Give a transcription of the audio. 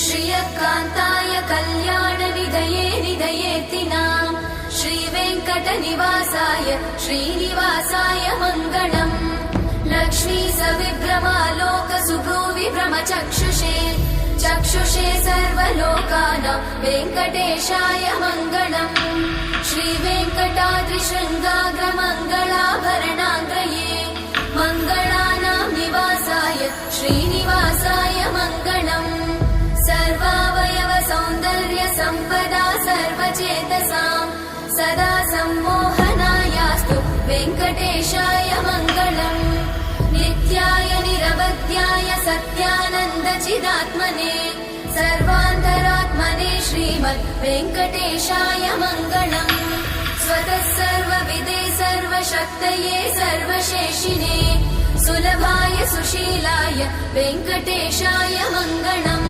श्रियकान्ताय कल्याणनिधये निधयेऽर्थिनाम् श्रीवेङ्कटनिवासाय श्रीनिवासाय मङ्गलम् लक्ष्मी सविभ्रमालोकसुभ्रूविभ्रमचक्षुषे चक्षुषे सर्वलोकानां वेङ्कटेशाय मङ्गलम् श्रीवेङ्कटाद्रिशृङ्गाग्रमङ्गलाभरणाङ्ग्रये मङ्गलानां निवासाय श्रीनिवासाय मङ्गलम् सर्वावयव सौन्दर्य सम्पदा सर्वचेतसां सदा सम्मोहनायास्तु वेङ्कटेशाय मङ्गलम् नित्याय निरवध्याय सत्यानन्दचिदात्मने सर्वान्तरात्मने श्रीमद् वेङ्कटेशाय मङ्गलम् स्वतः सर्वविदे सर्वशक्तये सर्वशेषिने सुलभाय सुशीलाय वेङ्कटेशाय मङ्गलम्